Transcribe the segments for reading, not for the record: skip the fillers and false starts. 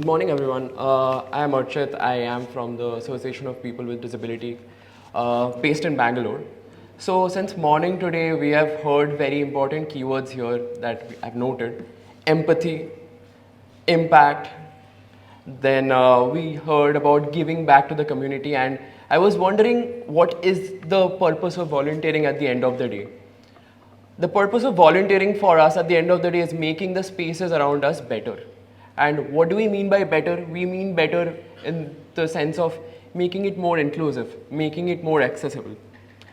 morning, everyone. I am Archit. I am from the Association of People with Disability, based in Bangalore. So, since morning today, we have heard very important keywords here that I've noted: empathy, impact. Then we heard about giving back to the community, and I was wondering what is the purpose of volunteering at the end of the day. The purpose of volunteering for us at the end of the day is making the spaces around us better. And what do we mean by better? We mean better in the sense of making it more inclusive, making it more accessible.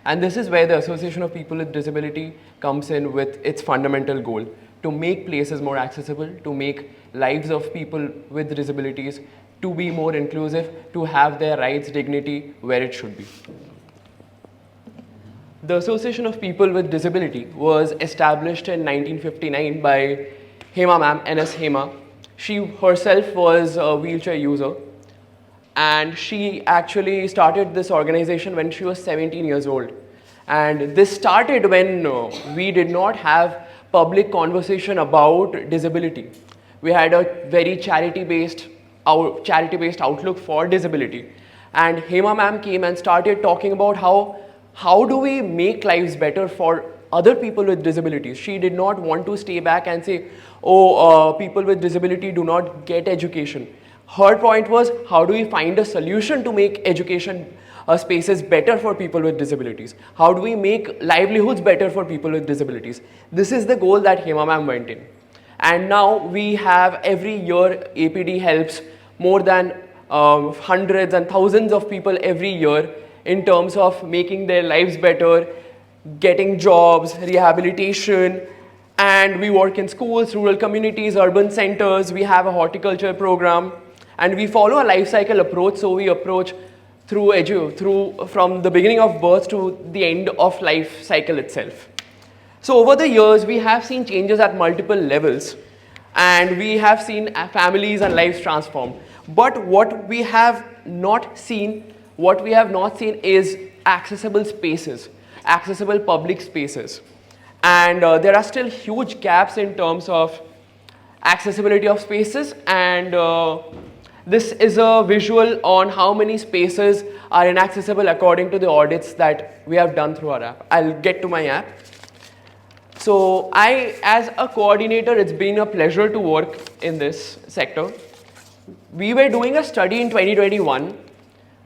And this is where the Association of People with Disability comes in with its fundamental goal: to make places more accessible, to make lives of people with disabilities to be more inclusive, to have their rights, dignity where it should be. The Association of People with Disability was established in 1959 by Hema ma'am, NS Hema. She herself was a wheelchair user, and she actually started this organization when she was 17 years old. And this started when we did not have public conversation about disability. We had a very charity-based outlook for disability. And Hema ma'am came and started talking about how do we make lives better for other people with disabilities. She did not want to stay back and say, people with disability do not get education. Her point was, how do we find a solution to make education spaces better for people with disabilities? How do we make livelihoods better for people with disabilities? This is the goal that Hema ma'am went in. And now we have, every year, APD helps more than hundreds and thousands of people every year in terms of making their lives better, getting jobs, rehabilitation, and we work in schools, rural communities, urban centers. We have a horticulture program, and we follow a life cycle approach. So we approach from the beginning of birth to the end of life cycle itself. So over the years, we have seen changes at multiple levels, and we have seen families and lives transformed. But what we have not seen is accessible spaces, accessible public spaces. And there are still huge gaps in terms of accessibility of spaces, and this is a visual on how many spaces are inaccessible according to the audits that we have done through our app. I'll get to my app. So as a coordinator, it's been a pleasure to work in this sector. We were doing a study in 2021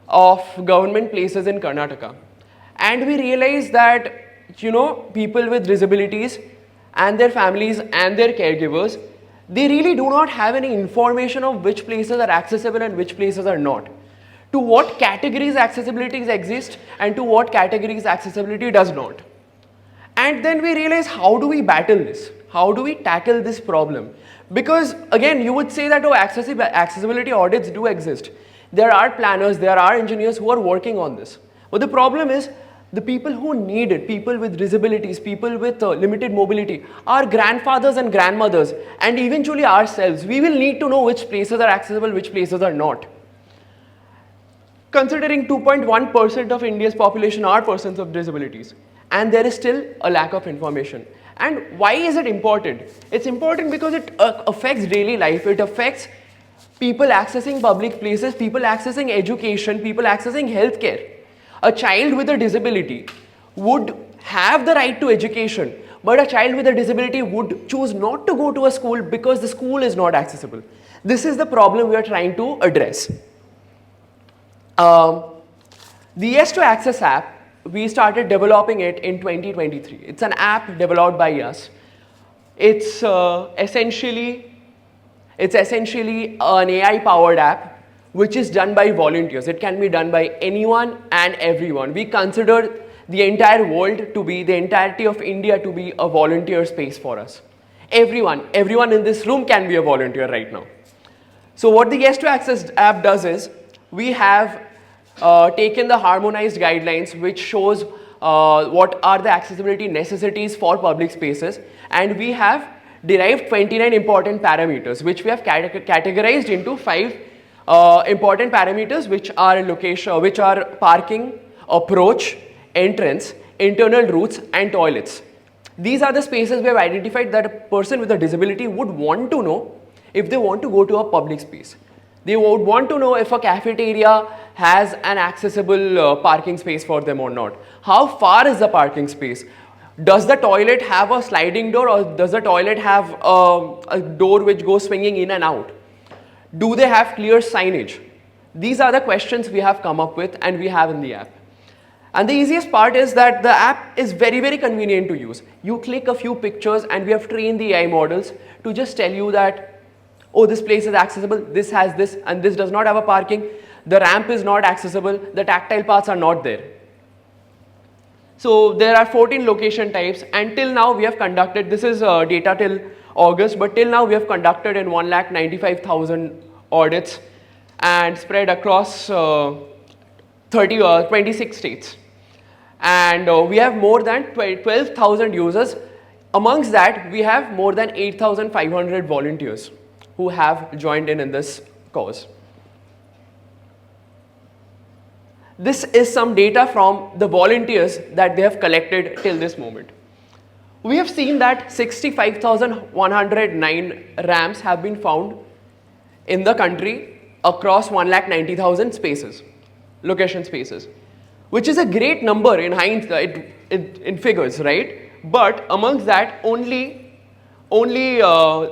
of government places in Karnataka, and we realized that people with disabilities and their families and their caregivers, they really do not have any information of which places are accessible and which places are not. To what categories accessibility exists and to what categories accessibility does not. And then we realize, how do we battle this? How do we tackle this problem? Because again, you would say that accessibility audits do exist. There are planners, there are engineers who are working on this. But the problem is, the people who need it, people with disabilities, people with limited mobility, our grandfathers and grandmothers, and eventually ourselves, we will need to know which places are accessible, which places are not. Considering 2.1% of India's population are persons with disabilities, and there is still a lack of information. And why is it important? It's important because it affects daily life. It affects people accessing public places, people accessing education, people accessing healthcare. A child with a disability would have the right to education, but a child with a disability would choose not to go to a school because the school is not accessible. This is the problem we are trying to address. The Yes to Access app, we started developing it in 2023. It's an app developed by us. It's essentially an AI-powered app which is done by volunteers. It can be done by anyone and everyone. We consider the entire world to be, the entirety of India to be a volunteer space for us. Everyone in this room can be a volunteer right now. So what the Yes to Access app does is, we have taken the harmonized guidelines which shows what are the accessibility necessities for public spaces, and we have derived 29 important parameters which we have categorized into 5 important parameters, which are location, which are parking, approach, entrance, internal routes, and toilets. These are the spaces we have identified that a person with a disability would want to know if they want to go to a public space. They would want to know if a cafeteria has an accessible parking space for them or not. How far is the parking space? Does the toilet have a sliding door, or does the toilet have a door which goes swinging in and out? Do they have clear signage? These are the questions we have come up with and we have in the app. And the easiest part is that the app is very, very convenient to use. You click a few pictures and we have trained the AI models to just tell you that, oh, this place is accessible, this has this, and this does not have a parking. The ramp is not accessible, the tactile paths are not there. So there are 14 location types, and till now we have conducted, this is data till August, but till now we have conducted in 1,95,000 audits and spread across 26 states. And we have more than 12,000 users. Amongst that, we have more than 8,500 volunteers who have joined in this cause. This is some data from the volunteers that they have collected till this moment. We have seen that 65,109 ramps have been found in the country across 1,90,000 spaces, location spaces, which is a great number in hindsight, in figures, right? But amongst that, only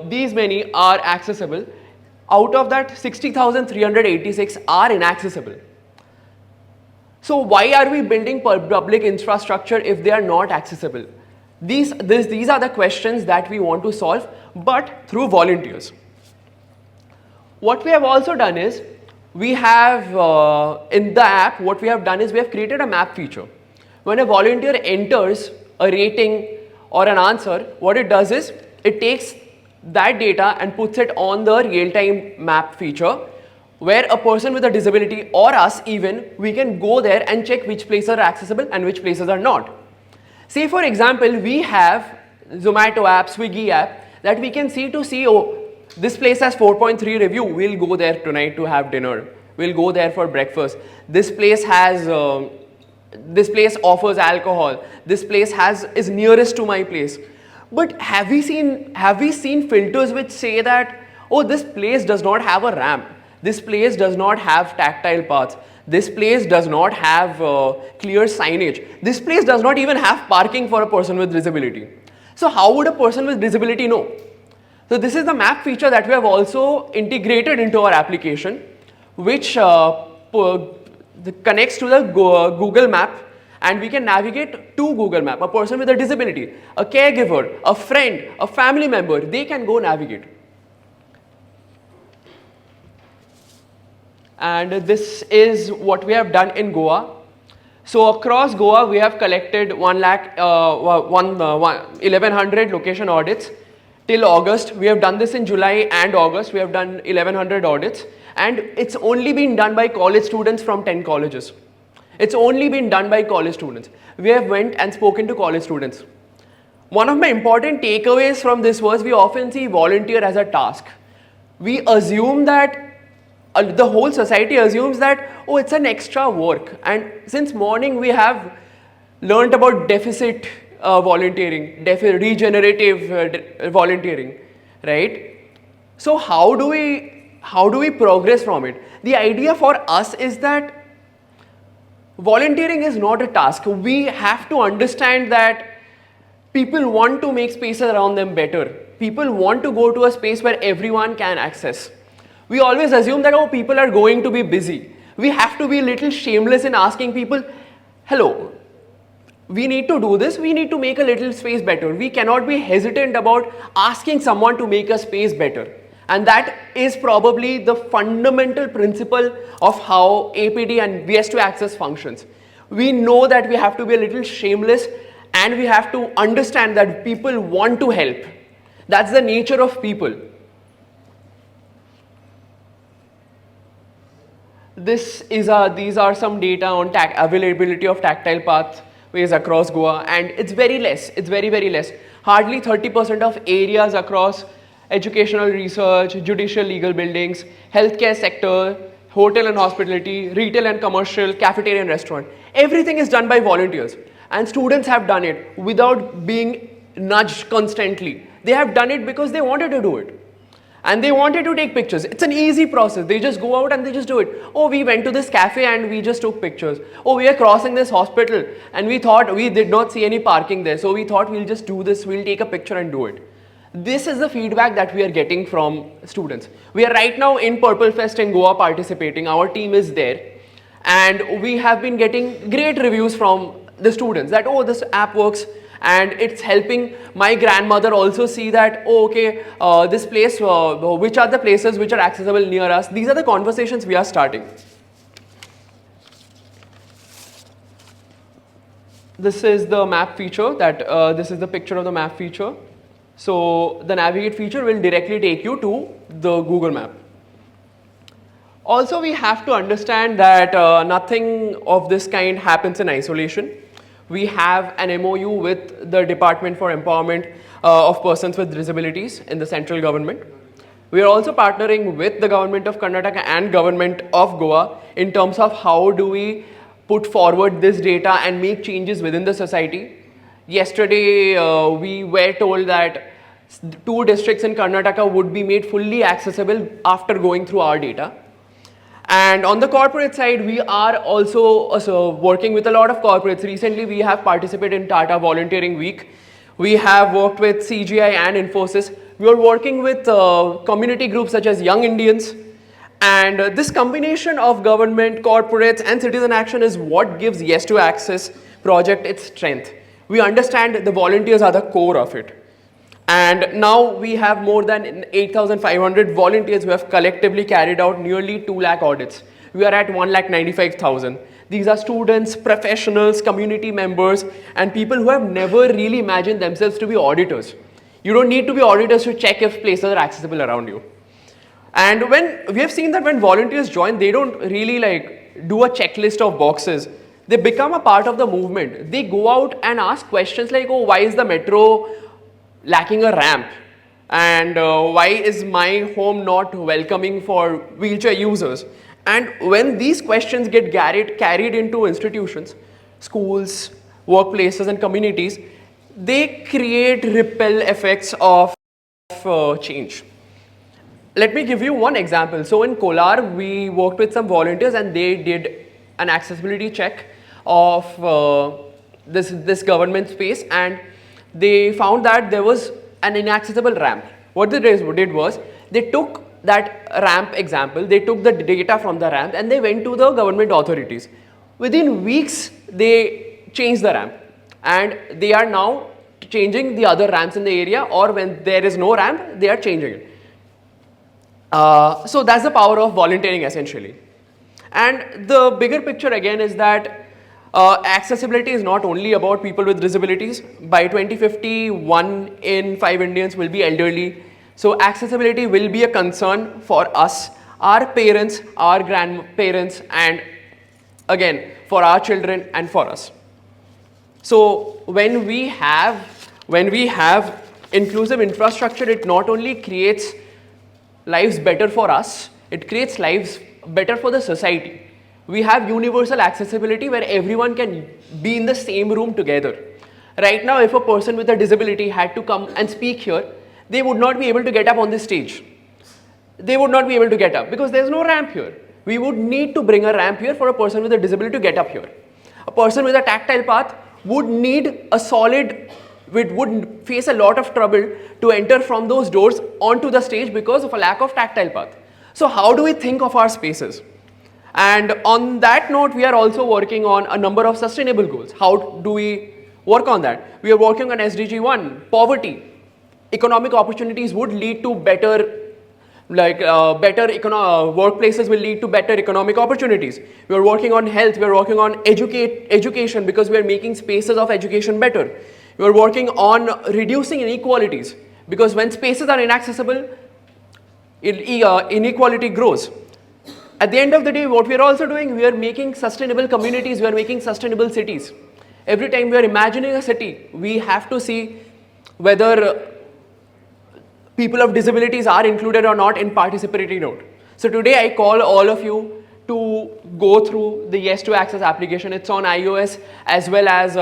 these many are accessible. Out of that, 60,386 are inaccessible. So why are we building public infrastructure if they are not accessible? These are the questions that we want to solve, but through volunteers. What we have also done is, we have in the app, what we have done is we have created a map feature. When a volunteer enters a rating or an answer, what it does is, it takes that data and puts it on the real-time map feature, where a person with a disability or us even, we can go there and check which places are accessible and which places are not. Say for example, we have Zomato app, Swiggy app that we can see, oh, this place has 4.3 review, we'll go there tonight to have dinner. We'll go there for breakfast. This place has, this place offers alcohol. This place is nearest to my place. But have we seen filters which say that, oh, this place does not have a ramp. This place does not have tactile paths. This place does not have clear signage. This place does not even have parking for a person with disability. So how would a person with disability know? So this is the map feature that we have also integrated into our application, which connects to the Google Map, and we can navigate to Google Map. A person with a disability, a caregiver, a friend, a family member, they can go navigate. And this is what we have done in Goa. So across Goa, we have collected 1,100 location audits. Till August, we have done this in July and August, we have done 1,100 audits, and it's only been done by college students from 10 colleges. It's only been done by college students. We have went and spoken to college students. One of my important takeaways from this was, we often see volunteer as a task. We assume that the whole society assumes that, oh, it's an extra work. And since morning we have learned about deficit volunteering, regenerative volunteering, right? So how do we progress from it? The idea for us is that volunteering is not a task. We have to understand that people want to make spaces around them better. People want to go to a space where everyone can access. We always assume that, oh, people are going to be busy. We have to be a little shameless in asking people, hello, we need to do this, we need to make a little space better. We cannot be hesitant about asking someone to make a space better. And that is probably the fundamental principle of how APD and VS2 Access functions. We know that we have to be a little shameless, and we have to understand that people want to help. That's the nature of people. These are some data on availability of tactile pathways across Goa, and it's very less. It's very, very less. Hardly 30% of areas across educational research, judicial legal buildings, healthcare sector, hotel and hospitality, retail and commercial, cafeteria and restaurant. Everything is done by volunteers, and students have done it without being nudged constantly. They have done it because they wanted to do it. And they wanted to take pictures. It's an easy process. They just go out and they just do it. Oh, we went to this cafe and we just took pictures. Oh, we are crossing this hospital and we thought we did not see any parking there. So we thought we'll just do this, we'll take a picture and do it. This is the feedback that we are getting from students. We are right now in Purple Fest in Goa participating. Our team is there. And we have been getting great reviews from the students that, oh, this app works. And it's helping my grandmother also see that, oh, okay, this place, which are the places which are accessible near us. These are the conversations we are starting. This is the map feature, this is the picture of the map feature. So the navigate feature will directly take you to the Google map. Also, we have to understand that nothing of this kind happens in isolation. We have an MOU with the Department for Empowerment of Persons with Disabilities in the central government. We are also partnering with the government of Karnataka and government of Goa in terms of how do we put forward this data and make changes within the society. Yesterday, we were told that 2 districts in Karnataka would be made fully accessible after going through our data. And on the corporate side, we are also working with a lot of corporates. Recently, we have participated in Tata Volunteering Week. We have worked with CGI and Infosys. We are working with community groups such as Young Indians. And this combination of government, corporates, and citizen action is what gives Yes to Access project its strength. We understand the volunteers are the core of it. And now we have more than 8,500 volunteers who have collectively carried out nearly 2 lakh audits. We are at 1,95,000. These are students, professionals, community members, and people who have never really imagined themselves to be auditors. You don't need to be auditors to check if places are accessible around you. And when we have seen that when volunteers join, they don't really do a checklist of boxes. They become a part of the movement. They go out and ask questions like, oh, why is the metro lacking a ramp? And why is my home not welcoming for wheelchair users? And when these questions get carried into institutions, schools, workplaces and communities, they create ripple effects of change. Let me give you one example. So in Kolar, we worked with some volunteers and they did an accessibility check of this government space, and they found that there was an inaccessible ramp. What they did was, they took that ramp example, they took the data from the ramp and they went to the government authorities. Within weeks, they changed the ramp and they are now changing the other ramps in the area, or when there is no ramp, they are changing it. So that's the power of volunteering essentially. And the bigger picture again is that accessibility is not only about people with disabilities. By 2050, 1 in 5 Indians will be elderly. So accessibility will be a concern for us, our parents, our grandparents, and again, for our children and for us. So when we have inclusive infrastructure, it not only creates lives better for us, it creates lives better for the society. We have universal accessibility where everyone can be in the same room together. Right now, if a person with a disability had to come and speak here, they would not be able to get up on this stage. They would not be able to get up because there's no ramp here. We would need to bring a ramp here for a person with a disability to get up here. A person with a tactile path would need a solid, would face a lot of trouble to enter from those doors onto the stage because of a lack of tactile path. So how do we think of our spaces? And on that note, we are also working on a number of sustainable goals. How do we work on that? We are working on SDG 1, poverty. Economic opportunities would lead to workplaces will lead to better economic opportunities. We are working on health, we are working on education because we are making spaces of education better. We are working on reducing inequalities because when spaces are inaccessible, inequality grows. At the end of the day, what we are also doing, we are making sustainable communities, we are making sustainable cities. Every time we are imagining a city, we have to see whether people of disabilities are included or not in participatory mode. So today I call all of you to go through the Yes to Access application. It's on iOS as well as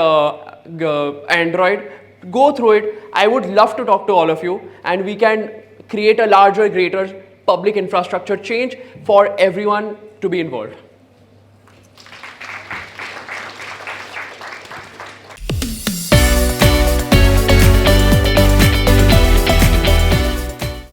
Android. Go through it. I would love to talk to all of you and we can create a larger, greater public infrastructure change for everyone to be involved.